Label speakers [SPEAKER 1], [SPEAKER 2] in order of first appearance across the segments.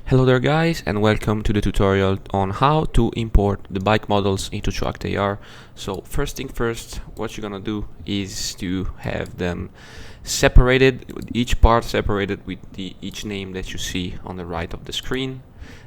[SPEAKER 1] Hello there guys, and welcome to the tutorial on how to import the bike models into Trackdayr. So first thing first, what you're gonna do is to have them separated, each part separated with each name that you see on the right of the screen.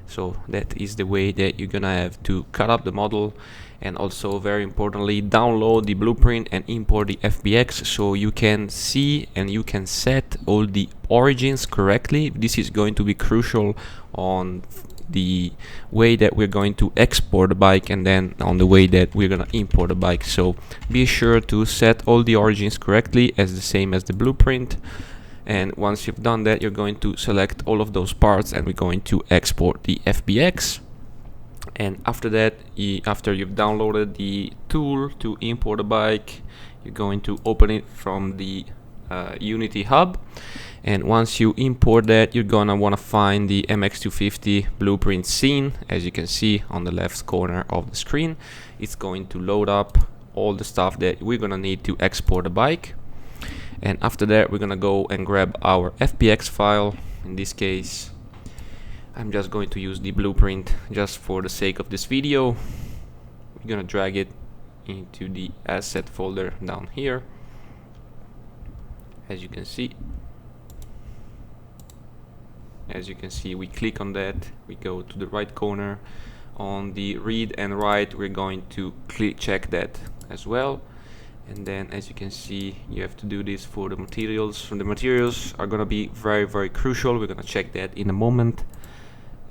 [SPEAKER 1] So that is the way that you're gonna have to cut up the model, and also very importantly download the blueprint and import the FBX so you can see and you can set all the origins correctly. This is going to be crucial on the way that we're going to export the bike and then on the way that we're gonna import the bike. So be sure to set all the origins correctly as the same as the blueprint, and once you've done that, you're going to select all of those parts and we're going to export the FBX. And after that, after you've downloaded the tool to import a bike, you're going to open it from the Unity hub, and once you import that, you're gonna want to find the MX250 blueprint scene. As you can see on the left corner of the screen, it's going to load up all the stuff that we're gonna need to export a bike. And after that, we're gonna go and grab our FBX file. In this case, I'm just going to use the blueprint just for the sake of this video. We're gonna drag it into the asset folder down here. As you can see, we click on that, we go to the right corner. On the read and write, we're going to check that as well. And then, as you can see, you have to do this for the materials. So the materials are gonna be very crucial. We're gonna check that in a moment.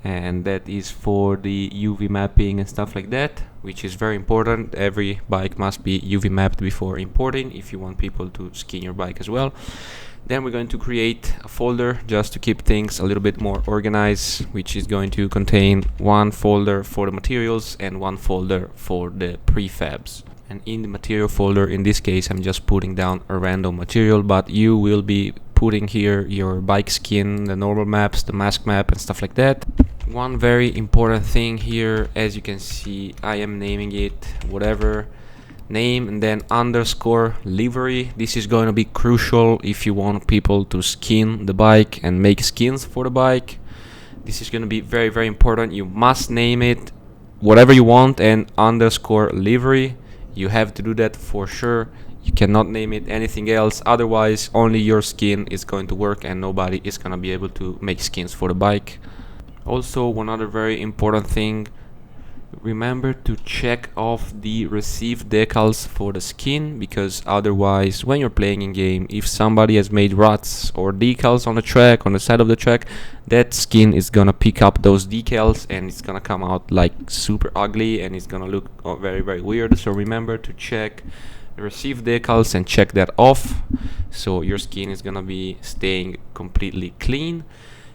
[SPEAKER 1] And that is for the UV mapping and stuff like that, which is very important. Every bike must be UV mapped before importing if you want people to skin your bike as well. Then we're going to create a folder just to keep things a little bit more organized, which is going to contain one folder for the materials and one folder for the prefabs. And in the material folder, in this case, I'm just putting down a random material, but you will be putting here your bike skin, the normal maps, the mask map and stuff like that. One very important thing here, as you can see, I am naming it whatever name and then underscore livery. This is going to be crucial if you want people to skin the bike and make skins for the bike. This is going to be very important. You must name it whatever you want and underscore livery. You have to do that for sure. You cannot name it anything else, otherwise only your skin is going to work and nobody is going to be able to make skins for the bike. Also, one other very important thing, remember to check off the received decals for the skin, because otherwise when you're playing in game, if somebody has made ruts or decals on the track, on the side of the track, that skin is gonna pick up those decals and it's gonna come out like super ugly and it's gonna look very weird. So remember to check the received decals and check that off, so your skin is gonna be staying completely clean.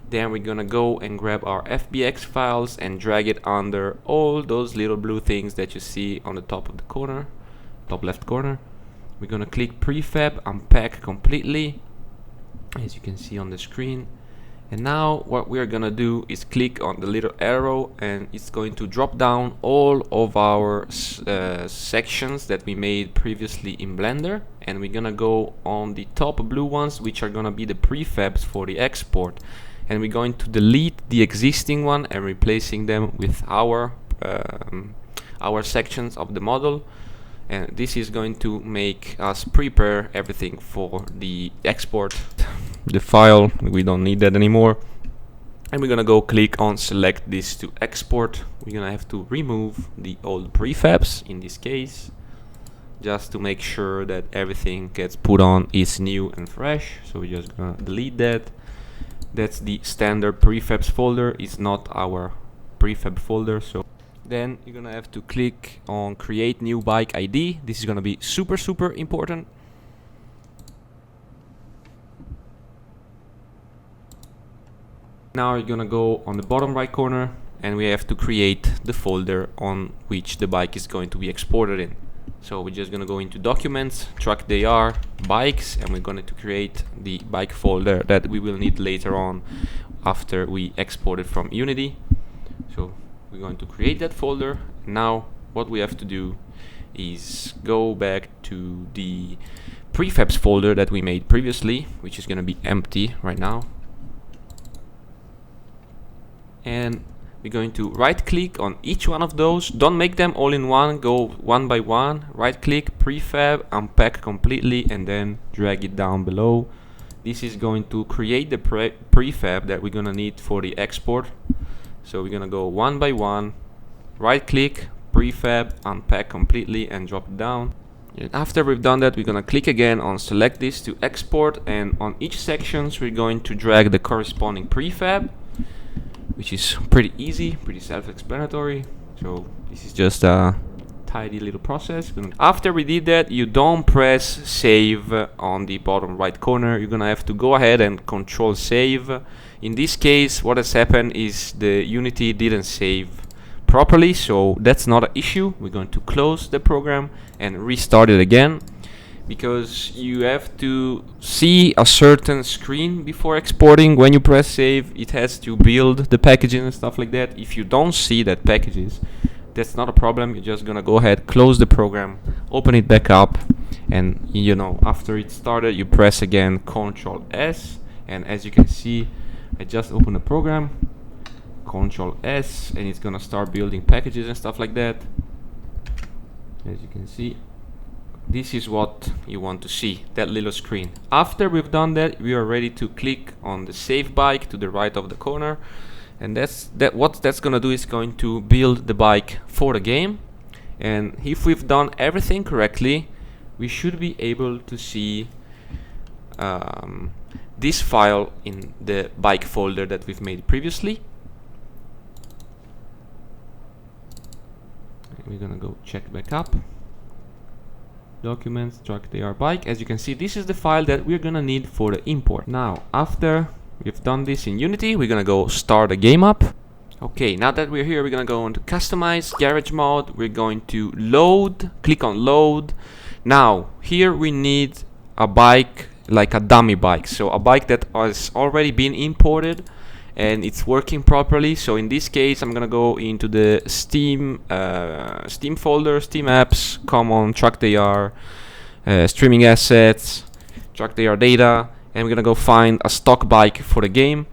[SPEAKER 1] Then we're gonna go and grab our FBX files and drag it under all those little blue things that you see on the top of the corner, top left corner. We're gonna click prefab, unpack completely, as you can see on the screen. And now what we're gonna do is click on the little arrow and it's going to drop down all of our sections that we made previously in Blender, and we're gonna go on the top blue ones, which are gonna be the prefabs for the export, and we're going to delete the existing one and replacing them with our sections of the model. And this is going to make us prepare everything for the export. The file, we don't need that anymore, and we're gonna go click on select this to export. We're gonna have to remove the old prefabs in this case, just to make sure that everything gets put on is new and fresh. So we're just gonna delete that. That's the standard prefabs folder, it's not our prefab folder. So then you're gonna have to click on create new bike ID. This is gonna be super important. Now you're gonna go on the bottom right corner and we have to create the folder on which the bike is going to be exported in. So we're just gonna go into documents, Trackdayr, bikes, and we're going to create the bike folder that we will need later on after we export it from Unity. So we're going to create that folder. Now what we have to do is go back to the prefabs folder that we made previously, which is going to be empty right now. and we're going to right click on each one of those. Don't make them all in one, go one by one. Right click, prefab, unpack completely, and then drag it down below. This is going to create the prefab that we're gonna need for the export. So we're gonna go one by one, right click, prefab, unpack completely, and drop it down. And after we've done that, we're gonna click again on select this to export, and on each sections we're going to drag the corresponding prefab, which is pretty easy, pretty self-explanatory. So this is just a tidy little process. After we did that, you don't press save on the bottom right corner. You're gonna have to go ahead and control save. In this case, what has happened is the Unity didn't save properly, so that's not an issue. We're going to close the program and restart it again, because you have to see a certain screen before exporting. When you press save, it has to build the packages and stuff like that. If you don't see that packages, that's not a problem. You're just gonna go ahead, close the program, open it back up, and you know, after it started, you press again Ctrl S, and as you can see, I just opened the program, Ctrl S, and it's gonna start building packages and stuff like that. As you can see, this is what you want to see, that little screen. After we've done that, we are ready to click on the save bike to the right of the corner, and what that's gonna do is going to build the bike for the game. And if we've done everything correctly, we should be able to see this file in the bike folder that we've made previously. We're gonna go check back up. Documents, Trackdayr bike. As you can see, this is the file that we're gonna need for the import. Now, after we've done this in Unity, we're gonna go start a game up. Okay, now that we're here, we're gonna go into Customize, Garage Mode. We're going to load, click on load. Now, here we need a bike, like a dummy bike. So a bike that has already been imported and it's working properly. So in this case, I'm gonna go into the Steam folder, Steam apps, common, Trackdayr, streaming assets, Trackdayr data, and we're gonna go find a stock bike for the game,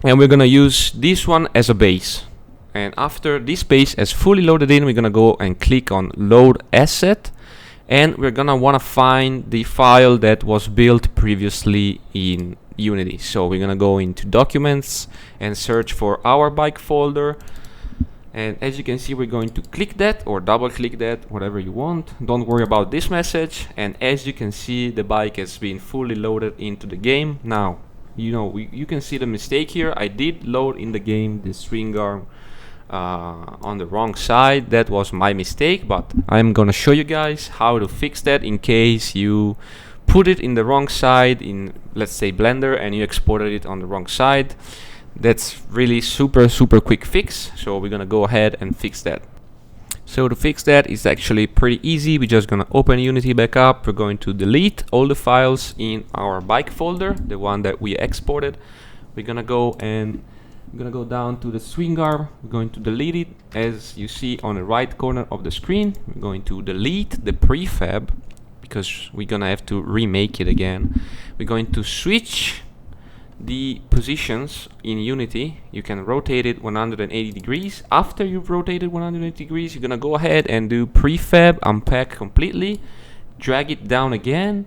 [SPEAKER 1] and we're gonna use this one as a base. And after this base is fully loaded in, we're gonna go and click on load asset, and we're gonna wanna find the file that was built previously in Unity. So we're gonna go into documents and search for our bike folder, and as you can see, we're going to click that or double click that, whatever you want. Don't worry about this message, and as you can see, the bike has been fully loaded into the game. Now, you know, you can see the mistake here. I did load in the game the swing arm on the wrong side. That was my mistake, but I'm gonna show you guys how to fix that in case you put it in the wrong side in, let's say, Blender, and you exported it on the wrong side. That's really super quick fix, so we're gonna go ahead and fix that. So to fix that is actually pretty easy. We're just gonna open Unity back up. We're going to delete all the files in our bike folder, the one that we exported. We're gonna go down to the swing arm. We're going to delete it. As you see on the right corner of the screen, we're going to delete the prefab because we're gonna have to remake it again. We're going to switch the positions in Unity. You can rotate it 180 degrees. After you've rotated 180 degrees, you're gonna go ahead and do prefab, unpack completely, drag it down again,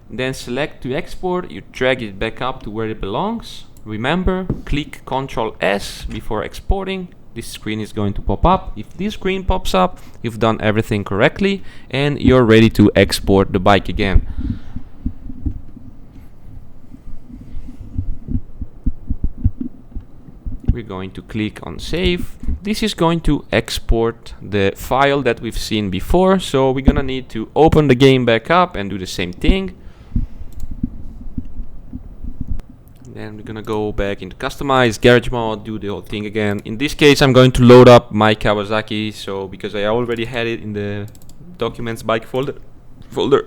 [SPEAKER 1] then select to export. You drag it back up to where it belongs. Remember, click Ctrl S before exporting. This screen is going to pop up. If this screen pops up, you've done everything correctly and you're ready to export the bike again. We're going to click on save. This is going to export the file that we've seen before, so we're gonna need to open the game back up and do the same thing. Then we're gonna go back into Customize, Garage Mode, do the whole thing again. In this case, I'm going to load up my Kawasaki, so because I already had it in the Documents bike folder,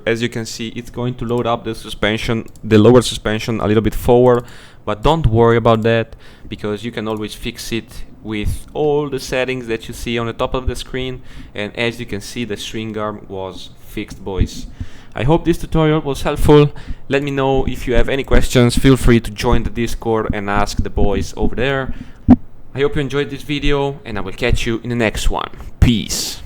[SPEAKER 1] as you can see, it's going to load up the suspension, the lower suspension, a little bit forward, but don't worry about that because you can always fix it with all the settings that you see on the top of the screen. And as you can see, the swing arm was fixed, boys. I hope this tutorial was helpful. Let me know if you have any questions. Feel free to join the Discord and ask the boys over there. I hope you enjoyed this video, and I will catch you in the next one. Peace.